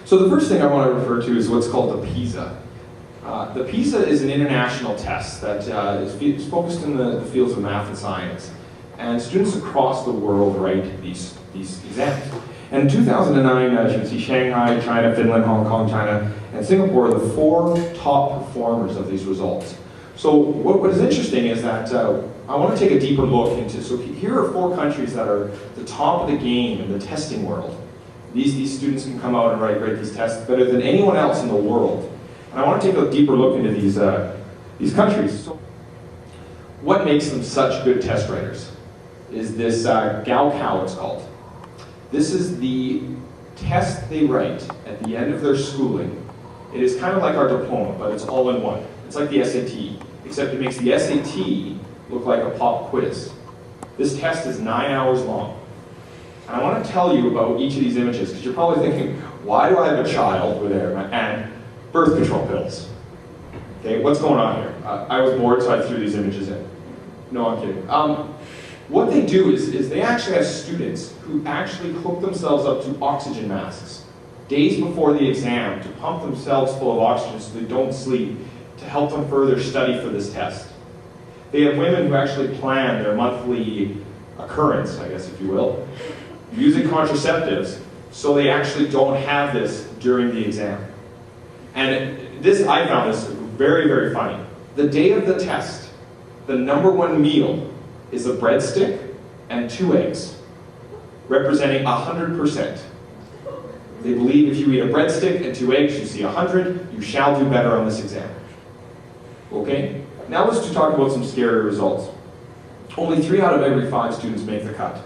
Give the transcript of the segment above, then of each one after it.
So the first thing I want to refer to is what's called the PISA. The PISA is an international test that is focused in the fields of math and science. And students across the world write these exams. And in 2009, as you can see, Shanghai, China, Finland, Hong Kong, China, and Singapore are the 4 top performers of these results. So what is interesting is that I want to take a deeper look into, so here are 4 countries that are the top of the game in the testing world. These students can come out and write these tests better than anyone else in the world. And I want to take a deeper look into these countries. So what makes them such good test writers is this Gaokao, it's called. This is the test they write at the end of their schooling. It is kind of like our diploma, but it's all in one. It's like the SAT, except it makes the SAT look like a pop quiz. This test is 9 hours long. And I want to tell you about each of these images, because you're probably thinking, why do I have a child with there and birth control pills? Okay, what's going on here? I was bored, so I threw these images in. No, I'm kidding. What they do is they actually have students who actually hook themselves up to oxygen masks days before the exam to pump themselves full of oxygen so they don't sleep, to help them further study for this test. They have women who actually plan their monthly occurrence, I guess if you will, using contraceptives so they actually don't have this during the exam. And this, I found this very, very funny. The day of the test, the #1 meal is a breadstick and 2 eggs, representing 100%. They believe if you eat a breadstick and 2 eggs, you see 100, you shall do better on this exam. Okay? Now let's just talk about some scary results. Only 3 out of every 5 students make the cut.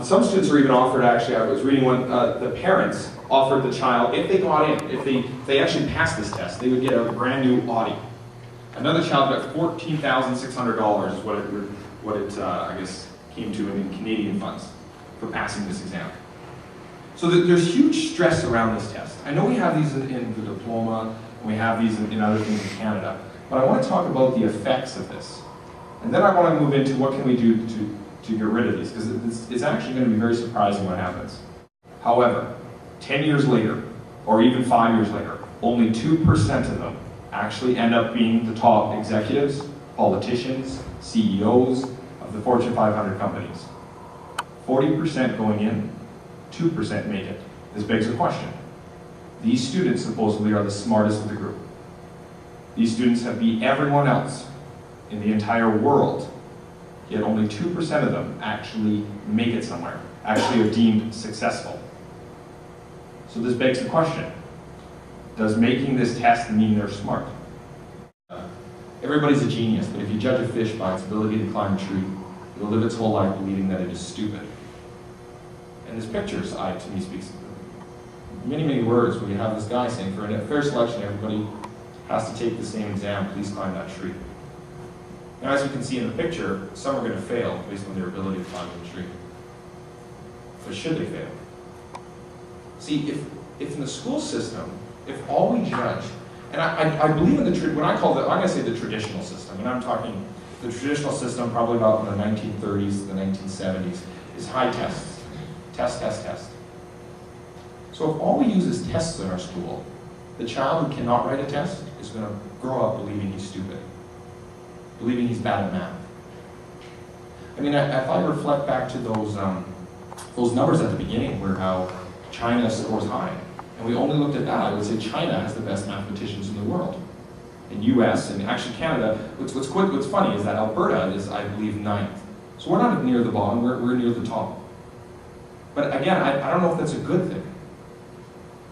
Some students are even offered, actually, I was reading one, the parents offered the child, if they got in, if they actually passed this test, they would get a brand new Audi. Another child got $14,600 is what it I guess, came to in Canadian funds for passing this exam. So there's huge stress around this test. I know we have these in the diploma, and we have these in other things in Canada, but I want to talk about the effects of this. And then I want to move into what can we do to get rid of these, because it's actually going to be very surprising what happens. However, 10 years later, or even 5 years later, only 2% of them actually end up being the top executives, politicians, CEOs of the Fortune 500 companies. 40% going in, 2% make it. This begs a question. These students supposedly are the smartest of the group. These students have beat everyone else in the entire world, yet only 2% of them actually make it somewhere, actually are deemed successful. So this begs the question, does making this test mean they're smart? Everybody's a genius, but if you judge a fish by its ability to climb a tree, it'll live its whole life believing that it is stupid. And this picture, to me, speaks many, many words when you have this guy saying, for a fair selection, everybody has to take the same exam, please climb that tree. Now, as you can see in the picture, some are going to fail based on their ability to climb the tree. But should they fail? See, if in the school system, if all we judge, and I believe in when I call I'm going to say the traditional system, and I'm talking the traditional system probably about in the 1930s, the 1970s, is high tests. Test, test, test. So if all we use is tests in our school, the child who cannot write a test is going to grow up believing he's stupid, believing he's bad at math. I mean, if I reflect back to those numbers at the beginning where how China scores high, and we only looked at that, I would say China has the best mathematicians in the world. In US and actually Canada, what's funny is that Alberta is, I believe, 9th. So we're not near the bottom, we're near the top. But again, I don't know if that's a good thing.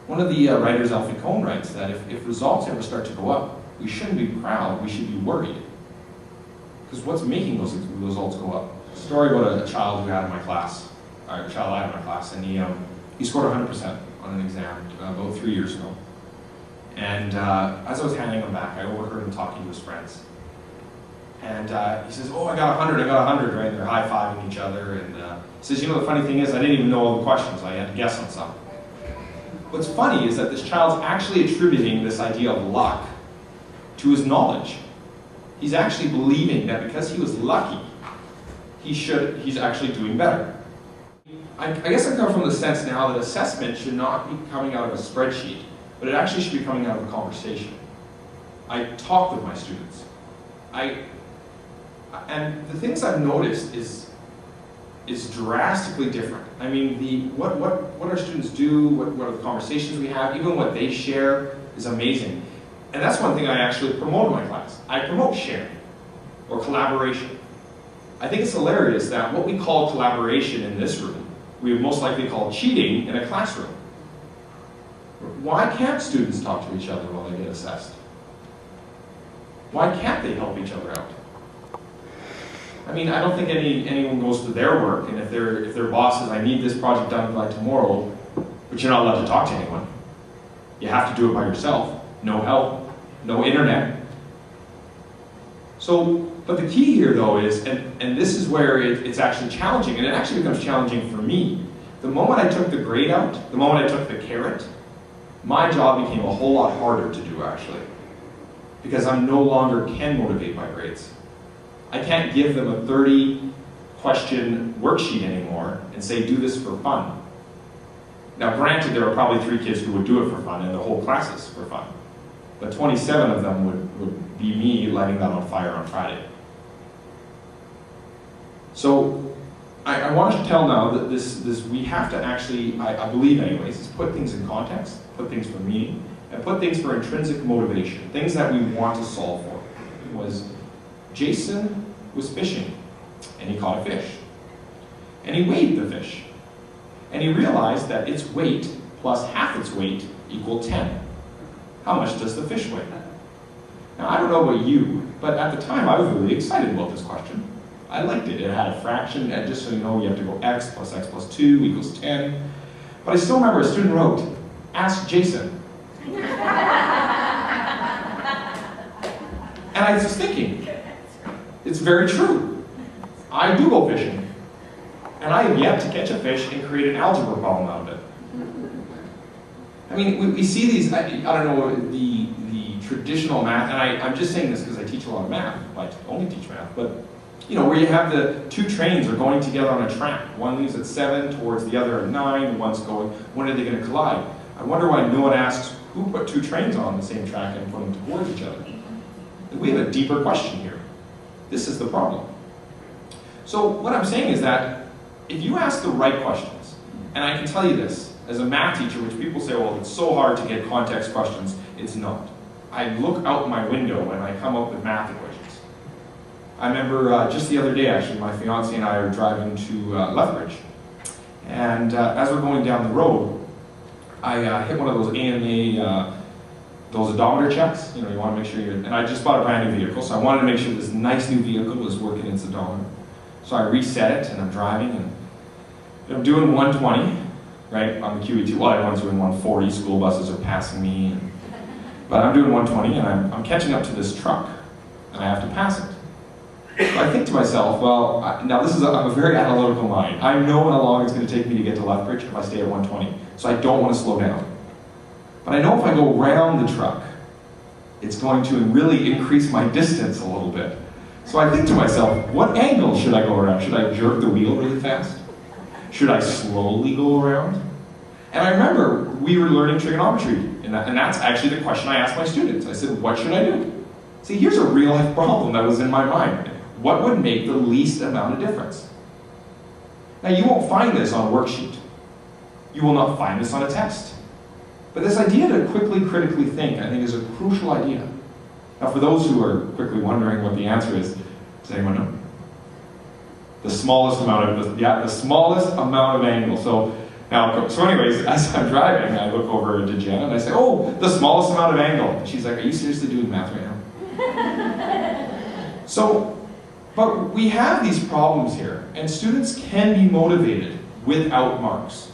One of the writers, Alfie Kohn, writes that if results ever start to go up, we shouldn't be proud, we should be worried. Because what's making those results go up? A story about a child who had in my class, or a child I had in my class, and he scored 100% on an exam about 3 years ago. And as I was handing him back, I overheard him talking to his friends. And he says, oh, I got 100, right? And they're high-fiving each other. And he says, you know, the funny thing is, I didn't even know all the questions. I had to guess on some. What's funny is that this child's actually attributing this idea of luck to his knowledge. He's actually believing that because he was lucky, he's actually doing better. I guess I come from the sense now that assessment should not be coming out of a spreadsheet, but it actually should be coming out of a conversation. I talk with my students. And the things I've noticed is drastically different. I mean, what our students do, what are the conversations we have, even what they share is amazing. And that's one thing I actually promote in my class. I promote sharing or collaboration. I think it's hilarious that what we call collaboration in this room, we would most likely call cheating in a classroom. Why can't students talk to each other while they get assessed? Why can't they help each other out? I mean, I don't think anyone goes to their work, and if their boss says, I need this project done by tomorrow, but you're not allowed to talk to anyone. You have to do it by yourself. No help, no internet. So, but the key here though is, and this is where it's actually challenging, and it actually becomes challenging for me. The moment I took the grade out, the moment I took the carrot, my job became a whole lot harder to do actually. Because I no longer can motivate by grades. I can't give them a 30-question worksheet anymore and say, do this for fun. Now granted, there are probably 3 kids who would do it for fun, and the whole class is for fun. But 27 of them would be me lighting that on fire on Friday. So I want to tell now that this we have to actually, I believe anyways, is put things in context, put things for meaning, and put things for intrinsic motivation, things that we want to solve for. Jason was fishing, and he caught a fish. And he weighed the fish. And he realized that its weight plus half its weight equaled 10. How much does the fish weigh? Now, I don't know about you, but at the time I was really excited about this question. I liked it. It had a fraction, and just so you know, you have to go x plus 2 equals 10. But I still remember a student wrote, ask Jason. And I was thinking, it's very true. I do go fishing. And I have yet to catch a fish and create an algebra problem out of it. I mean, we see these, I don't know, the traditional math, and I'm just saying this because I teach a lot of math. I only teach math, but you know, where you have the 2 trains are going together on a track. One leaves at 7 towards the other at 9, one's going, when are they going to collide? I wonder why no one asks who put 2 trains on the same track and put them towards each other. We have a deeper question here. This is the problem. So what I'm saying is that if you ask the right questions, and I can tell you this, as a math teacher, which people say, well, it's so hard to get context questions, it's not. I look out my window and I come up with math equations. I remember just the other day, actually, my fiance and I are driving to Lethbridge. And as we're going down the road, I hit one of those AMA, those odometer checks. You know, you want to make sure you're, and I just bought a brand new vehicle, so I wanted to make sure this nice new vehicle was working its odometer. So I reset it, and I'm driving, and I'm doing 120, right, on the QE2. Well, everyone's doing 140, school buses are passing me, but I'm doing 120, and I'm catching up to this truck, and I have to pass it. So I think to myself, well, now this is I'm a very analytical mind. I know how long it's going to take me to get to Lethbridge if I stay at 120, so I don't want to slow down. But I know if I go around the truck, it's going to really increase my distance a little bit. So I think to myself, what angle should I go around? Should I jerk the wheel really fast? Should I slowly go around? And I remember we were learning trigonometry, and that's actually the question I asked my students. I said, what should I do? See, here's a real life problem that was in my mind. What would make the least amount of difference? Now, you won't find this on a worksheet. You will not find this on a test. But this idea to quickly, critically think, I think, is a crucial idea. Now, for those who are quickly wondering what the answer is, does anyone know? The smallest amount of, the smallest amount of angle. So anyways, as I'm driving, I look over to Jen and I say, oh, the smallest amount of angle. And she's like, are you seriously doing math right now? But we have these problems here, and students can be motivated without marks.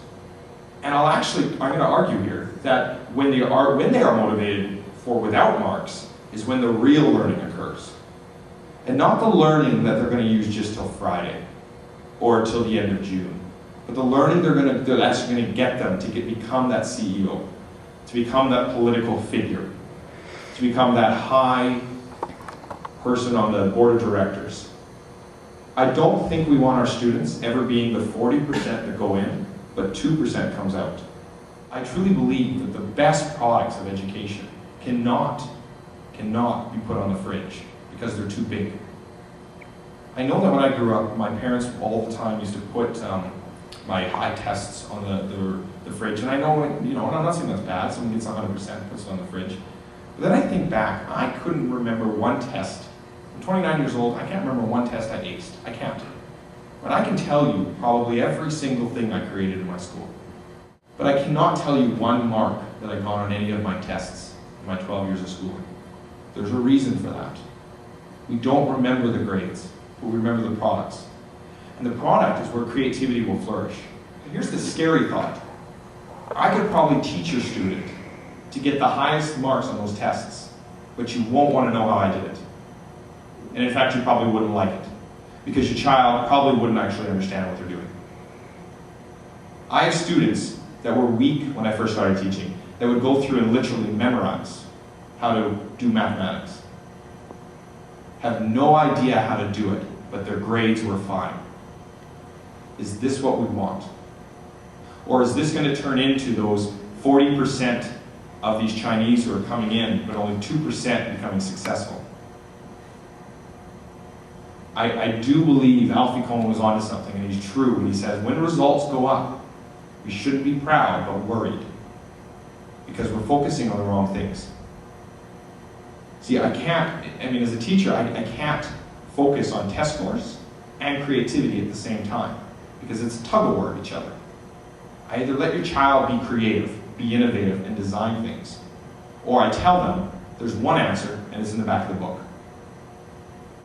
And I'm going to argue here that when they are motivated for without marks is when the real learning occurs. And not the learning that they're going to use just till Friday or till the end of June. But the learning that's going to get them to become that CEO, to become that political figure, to become that high person on the board of directors. I don't think we want our students ever being the 40% that go in, but 2% comes out. I truly believe that the best products of education cannot be put on the fridge because they're too big. I know that when I grew up, my parents all the time used to put my high tests on the fridge, and I know, and I'm not saying that's bad, someone gets 100%, puts it on the fridge. But then I think back, I couldn't remember one test. I'm 29 years old, I can't remember one test I aced. I can't. But I can tell you probably every single thing I created in my school. But I cannot tell you one mark that I got on any of my tests in my 12 years of schooling. There's a reason for that. We don't remember the grades, but we remember the products. And the product is where creativity will flourish. And here's the scary thought. I could probably teach your student to get the highest marks on those tests, but you won't want to know how I did it. And in fact, you probably wouldn't like it, because your child probably wouldn't actually understand what they're doing. I have students that were weak when I first started teaching, that would go through and literally memorize how to do mathematics. Have no idea how to do it, but their grades were fine. Is this what we want? Or is this going to turn into those 40% of these Chinese who are coming in, but only 2% becoming successful? I do believe Alfie Kohn was onto something, and he's true when he says, when results go up, we shouldn't be proud, but worried, because we're focusing on the wrong things. See, as a teacher, I can't focus on test scores and creativity at the same time, because it's a tug-of-war of each other. I either let your child be creative, be innovative, and design things, or I tell them there's one answer, and it's in the back of the book.